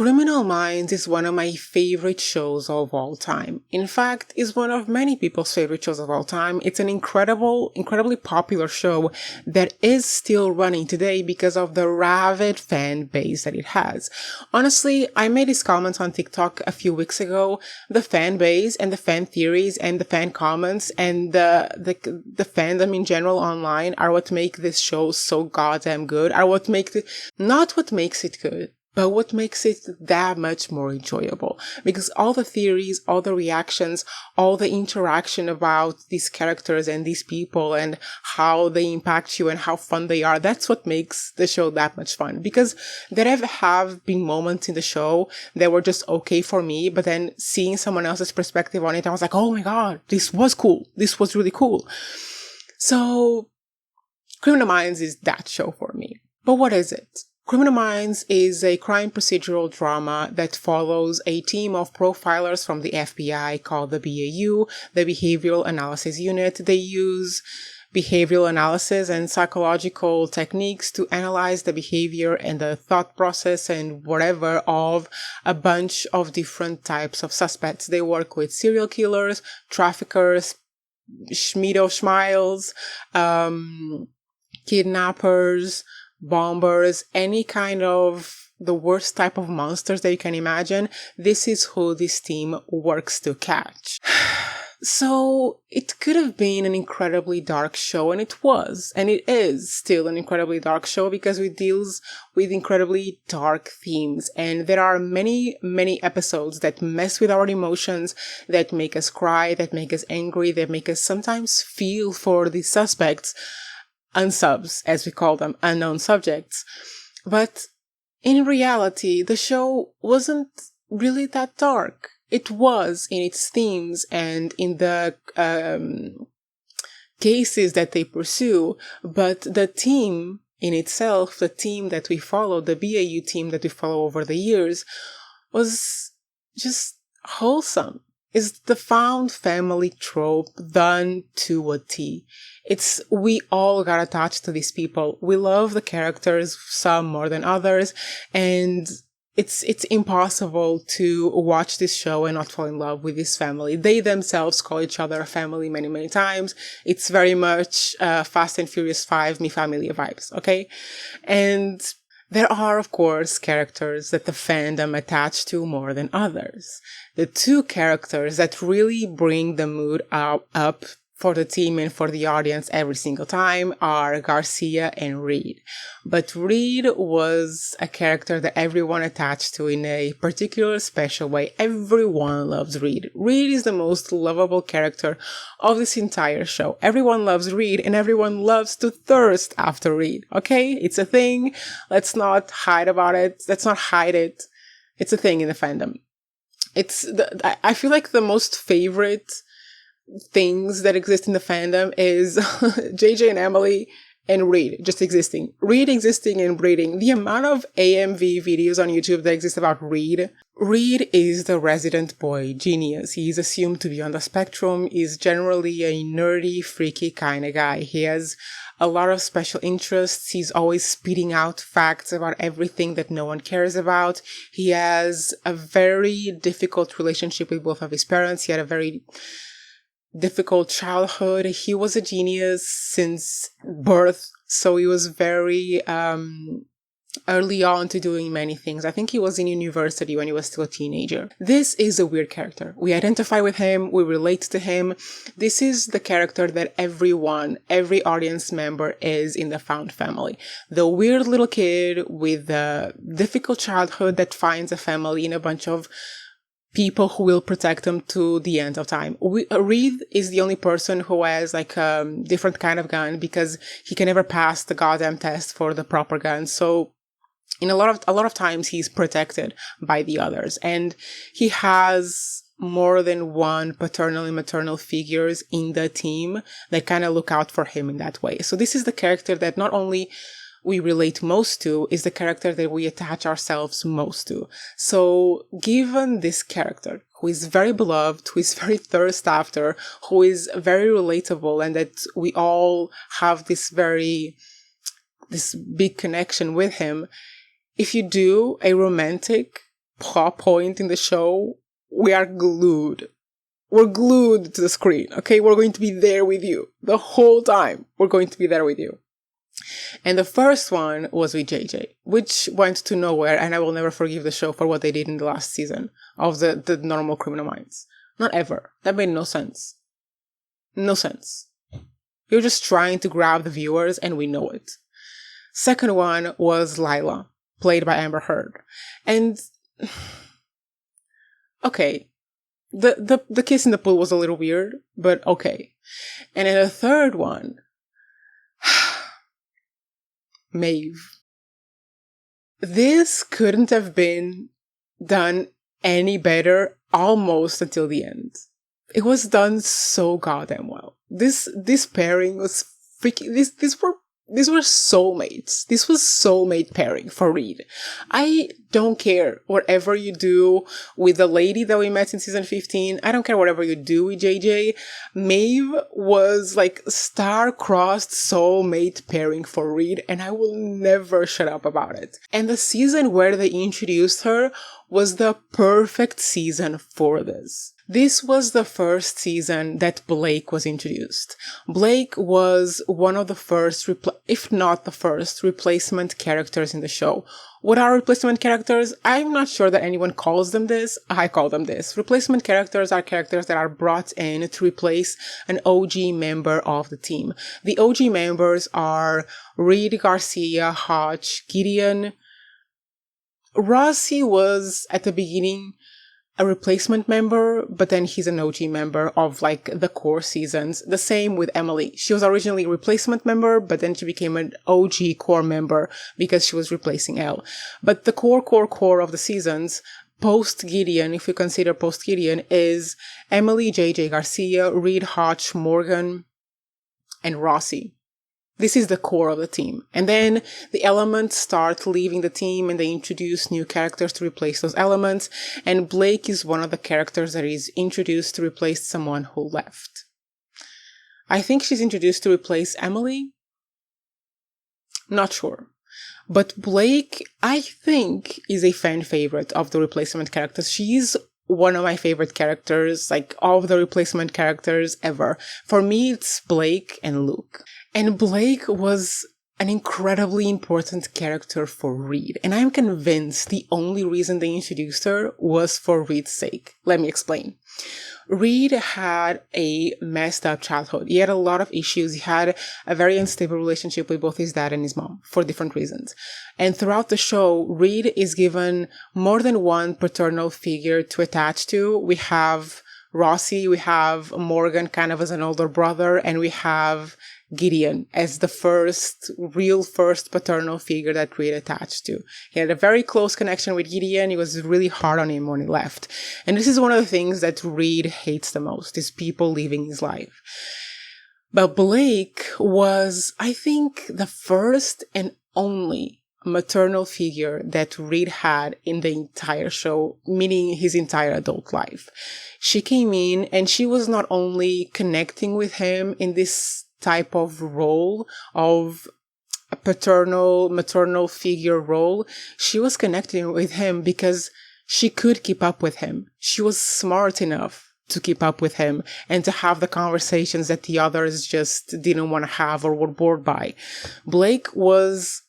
Criminal Minds is one of my favorite shows of all time. In fact, it's one of many people's favorite shows of all time. It's an incredibly popular show that is still running today because of the rabid fan base that it has. Honestly, I made these comments on TikTok a few weeks ago. The fan base and the fan theories and the fan comments and the fandom in general online are what make this show so goddamn good, are what make it, not what makes it good, but what makes it that much more enjoyable. Because all the theories, all the reactions, all the interaction about these characters and these people and how they impact you and how fun they are, that's what makes the show that much fun. Because there have been moments in the show that were just okay for me, but then seeing someone else's perspective on it, I was like, oh my god, this was cool. This was really cool. So, Criminal Minds is that show for me. But what is it? Criminal Minds is a crime procedural drama that follows a team of profilers from the FBI called the BAU, the Behavioral Analysis Unit. They use behavioral analysis and psychological techniques to analyze the behavior and the thought process and whatever of a bunch of different types of suspects. They work with serial killers, traffickers, schmiles, kidnappers, bombers, any kind of the worst type of monsters that you can imagine. This is who this team works to catch. So it could have been an incredibly dark show, and it was, and it is still an incredibly dark show because it deals with incredibly dark themes, and there are many episodes that mess with our emotions, that make us cry, that make us angry, that make us sometimes feel for the suspects, unsubs, as we call them, unknown subjects. But in reality, the show wasn't really that dark. It was in its themes and in the cases that they pursue, but the team in itself, the team that we follow, the BAU team that we follow over the years, was just wholesome. It's the found family trope done to a T. We all got attached to these people. We love the characters, some more than others, and it's impossible to watch this show and not fall in love with this family. They themselves call each other a family many times. It's very much Fast and Furious 5, Mi Familia vibes, okay? And there are, of course, characters that the fandom attach to more than others. The two characters that really bring the mood up for the team and for the audience every single time are Garcia and Reid. But Reid was a character that everyone attached to in a particular special way. Everyone loves Reid. Reid is the most lovable character of this entire show. Everyone loves Reid and everyone loves to thirst after Reid. Okay? It's a thing. Let's not hide about it. Let's not hide it. It's a thing in the fandom. I feel like the most favorite things that exist in the fandom is JJ and Emily and Reid just existing. Reid existing and breeding. The amount of AMV videos on YouTube that exist about Reid. Reid is the resident boy genius. He's assumed to be on the spectrum. He's generally a nerdy, freaky kind of guy. He has a lot of special interests. He's always spitting out facts about everything that no one cares about. He has a very difficult relationship with both of his parents. He had a very difficult childhood. He was a genius since birth, so he was very early on to doing many things. I think he was in university when he was still a teenager. This is a weird character. We identify with him, we relate to him. This is the character that every audience member is in the found family. The weird little kid with a difficult childhood that finds a family in a bunch of people who will protect them to the end of time. Reid is the only person who has like a different kind of gun because he can never pass the goddamn test for the proper gun. So in a lot of times he's protected by the others, and he has more than one paternal and maternal figures in the team that kind of look out for him in that way. So this is the character that not only we relate most to, is the character that we attach ourselves most to. So given this character, who is very beloved, who is very thirst after, who is very relatable, and that we all have this big connection with him, if you do a romantic plot point in the show, we are glued. We're glued to the screen, okay? We're going to be there with you. The whole time, we're going to be there with you. And the first one was with JJ, which went to nowhere, and I will never forgive the show for what they did in the last season of the Normal Criminal Minds. Not ever. That made no sense. No sense. You're just trying to grab the viewers, and we know it. Second one was Lila, played by Amber Heard. And okay, the kiss in the pool was a little weird, but okay. And then the third one, Maeve. This couldn't have been done any better almost until the end. It was done so goddamn well. This pairing was freaking, these were soulmates. This was soulmate pairing for Reid. I don't care whatever you do with the lady that we met in season 15. I don't care whatever you do with JJ. Maeve was like star-crossed soulmate pairing for Reid, and I will never shut up about it. And the season where they introduced her was the perfect season for this. This was the first season that Blake was introduced. Blake was one of the first, if not the first, replacement characters in the show. What are replacement characters? I'm not sure that anyone calls them this. I call them this. Replacement characters are characters that are brought in to replace an OG member of the team. The OG members are Reid, Garcia, Hotch, Gideon. Rossi was, at the beginning, a replacement member, but then he's an OG member of like the core seasons. The same with Emily. She was originally a replacement member, but then she became an OG core member because she was replacing Elle. But the core of the seasons, post Gideon, if you consider post Gideon, is Emily, JJ Garcia, Reid, Hotch, Morgan, and Rossi. This is the core of the team. And then the elements start leaving the team and they introduce new characters to replace those elements. And Blake is one of the characters that is introduced to replace someone who left. I think she's introduced to replace Emily. Not sure. But Blake, I think, is a fan favorite of the replacement characters. She's one of my favorite characters, like of the replacement characters ever. For me, it's Blake and Luke. And Blake was an incredibly important character for Reid. And I'm convinced the only reason they introduced her was for Reid's sake. Let me explain. Reid had a messed up childhood. He had a lot of issues. He had a very unstable relationship with both his dad and his mom for different reasons. And throughout the show, Reid is given more than one paternal figure to attach to. We have Rossi, we have Morgan kind of as an older brother, and we have Gideon as the first paternal figure that Reid attached to. He had a very close connection with Gideon. He was really hard on him when he left. And this is one of the things that Reid hates the most, is people leaving his life. But Blake was, I think, the first and only maternal figure that Reid had in the entire show, meaning his entire adult life. She came in and she was not only connecting with him in this type of role of a maternal figure role, she was connecting with him because she could keep up with him. She was smart enough to keep up with him and to have the conversations that the others just didn't want to have or were bored by. Blake was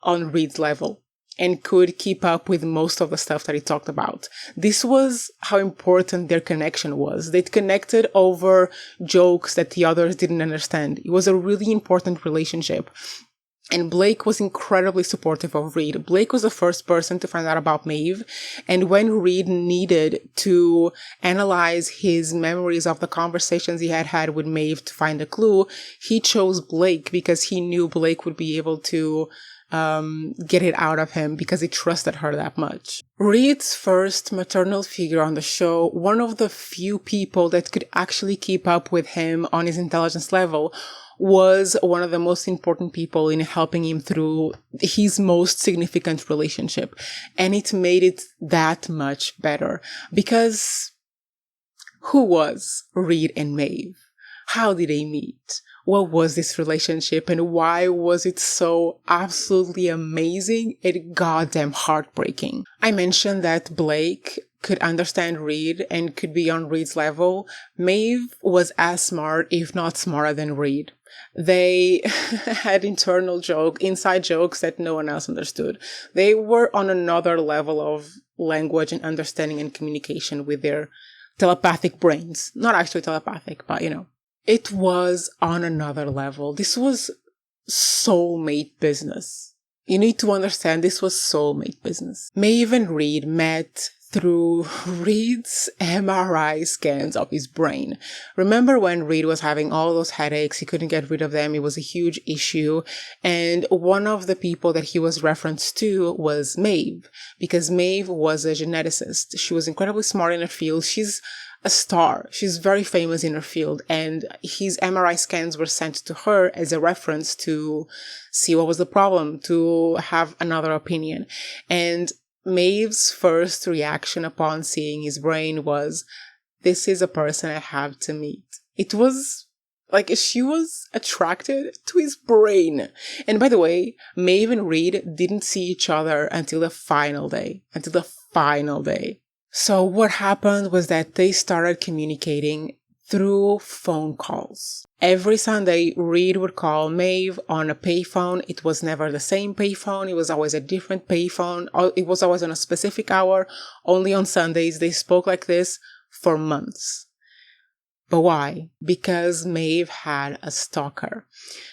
on Reid's level and could keep up with most of the stuff that he talked about. This was how important their connection was. They connected over jokes that the others didn't understand. It was a really important relationship. And Blake was incredibly supportive of Reid. Blake was the first person to find out about Maeve. And when Reid needed to analyze his memories of the conversations he had had with Maeve to find a clue, he chose Blake because he knew Blake would be able to get it out of him because he trusted her that much. Reid's first maternal figure on the show, one of the few people that could actually keep up with him on his intelligence level, was one of the most important people in helping him through his most significant relationship. And it made it that much better. Because who was Reid and Maeve? How did they meet? What was this relationship and why was it so absolutely amazing and goddamn heartbreaking? I mentioned that Blake could understand Reid and could be on Reid's level. Maeve was as smart, if not smarter than Reid. They had inside jokes that no one else understood. They were on another level of language and understanding and communication with their telepathic brains. Not actually telepathic, but it was on another level. This was soulmate business. You need to understand this was soulmate business. Maeve and Reid met through Reid's MRI scans of his brain. Remember when Reid was having all those headaches, he couldn't get rid of them, it was a huge issue, and one of the people that he was referenced to was Maeve, because Maeve was a geneticist. She was incredibly smart in her field. She's a star. She's very famous in her field, and his MRI scans were sent to her as a reference to see what was the problem, to have another opinion. And Maeve's first reaction upon seeing his brain was, this is a person I have to meet. It was like she was attracted to his brain. And by the way, Maeve and Reid didn't see each other until the final day. So what happened was that they started communicating through phone calls. Every Sunday, Reid would call Maeve on a payphone. It was never the same payphone. It was always a different payphone. It was always on a specific hour. Only on Sundays. They spoke like this for months. But why? Because Maeve had a stalker.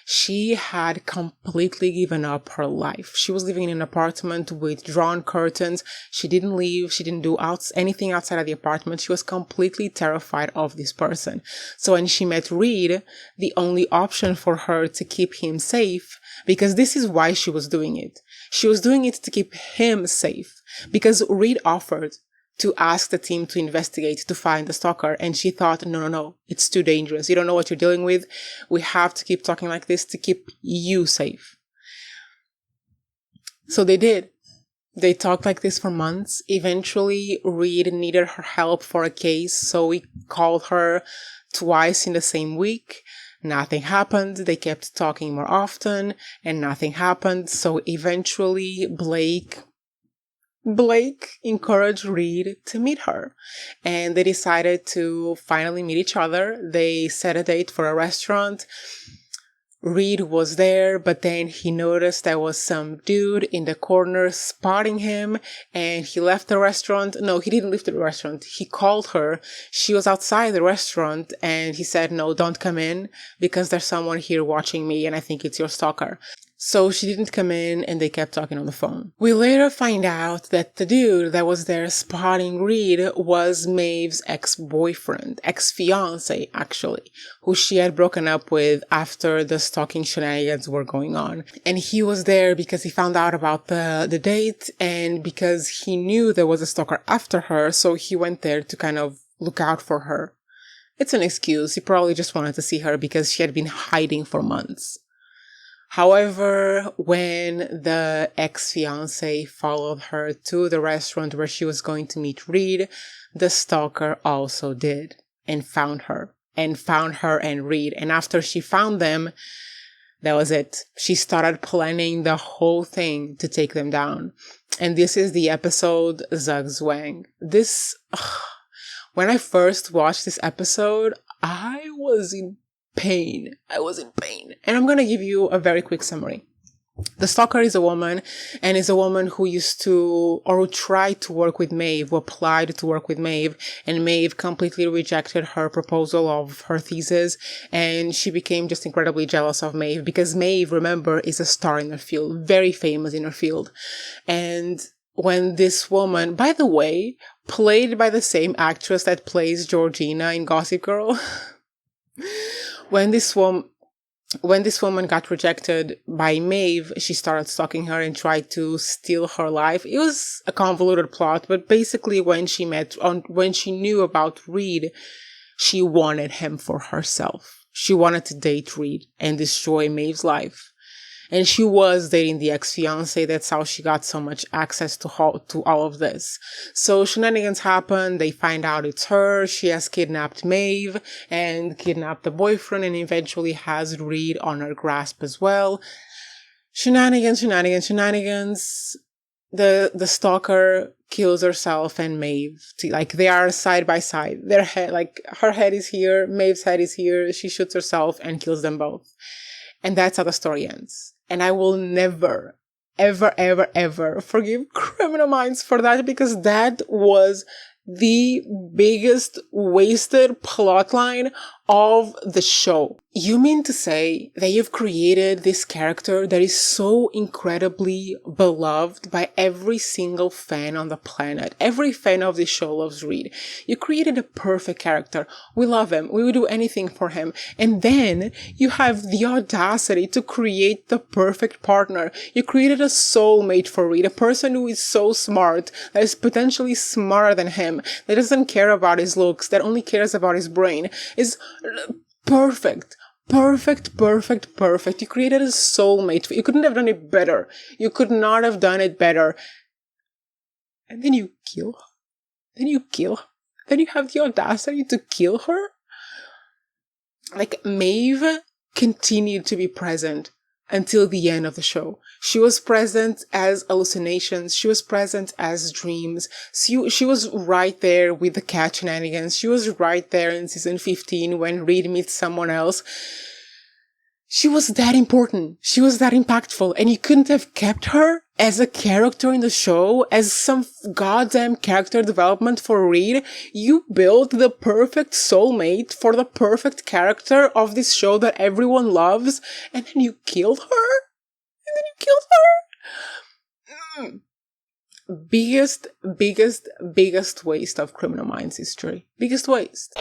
She had completely given up her life. She was living in an apartment with drawn curtains. She didn't leave. She didn't do anything outside of the apartment. She was completely terrified of this person. So when she met Reid, the only option for her to keep him safe, because this is why she was doing it. She was doing it to keep him safe. Because Reid offered to ask the team to investigate, to find the stalker. And she thought, no, it's too dangerous. You don't know what you're dealing with. We have to keep talking like this to keep you safe. So they did. They talked like this for months. Eventually, Reid needed her help for a case, so he called her twice in the same week. Nothing happened. They kept talking more often, and nothing happened. So eventually, Blake encouraged Reid to meet her, and they decided to finally meet each other. They set a date for a restaurant. Reid was there, but then he noticed there was some dude in the corner spotting him, and he left the restaurant. No, he didn't leave the restaurant. He called her. She was outside the restaurant, and he said, no, don't come in because there's someone here watching me, and I think it's your stalker. So she didn't come in, and they kept talking on the phone. We later find out that the dude that was there spotting Reid was Maeve's ex-boyfriend, ex-fiancé actually, who she had broken up with after the stalking shenanigans were going on. And he was there because he found out about the date, and because he knew there was a stalker after her, so he went there to kind of look out for her. It's an excuse. He probably just wanted to see her because she had been hiding for months. However, when the ex-fiancé followed her to the restaurant where she was going to meet Reid, the stalker also did, and found her and Reid. And after she found them, that was it. She started planning the whole thing to take them down. And this is the episode Zugzwang. When I first watched this episode, I was in pain. And I'm going to give you a very quick summary. The stalker is a woman, and is a woman who used to, or who tried to work with Maeve, who applied to work with Maeve, and Maeve completely rejected her proposal of her thesis, and she became just incredibly jealous of Maeve, because Maeve, remember, is a star in her field, very famous in her field. And when this woman, by the way, played by the same actress that plays Georgina in Gossip Girl, when this woman got rejected by Maeve, she started stalking her and tried to steal her life. It was a convoluted plot, but basically when she knew about Reid, she wanted him for herself. She wanted to date Reid and destroy Maeve's life. And she was dating the ex-fiance. That's how she got so much access to all of this. So shenanigans happen. They find out it's her. She has kidnapped Maeve and kidnapped the boyfriend and eventually has Reid on her grasp as well. Shenanigans. The stalker kills herself and Maeve. Like, they are side by side. Their head, like, her head is here, Maeve's head is here. She shoots herself and kills them both. And that's how the story ends. And I will never, ever, ever, ever forgive Criminal Minds for that, because that was the biggest wasted plotline of the show. You mean to say that you've created this character that is so incredibly beloved by every single fan on the planet? Every fan of this show loves Reid. You created a perfect character. We love him. We would do anything for him. And then you have the audacity to create the perfect partner. You created a soulmate for Reid, a person who is so smart, that is potentially smarter than him, that doesn't care about his looks, that only cares about his brain, is perfect. Perfect. You created a soulmate. You couldn't have done it better. You could not have done it better. And then you kill her. Then you have the audacity to kill her? Like, Maeve continued to be present until the end of the show. She was present as hallucinations. She was present as dreams. She was right there with the cat shenanigans. She was right there in season 15 when Reid meets someone else. She was that important. She was that impactful. And you couldn't have kept her as a character in the show, as some goddamn character development for Reid. You built the perfect soulmate for the perfect character of this show that everyone loves, and then you killed her? Biggest waste of Criminal Minds history. Biggest waste.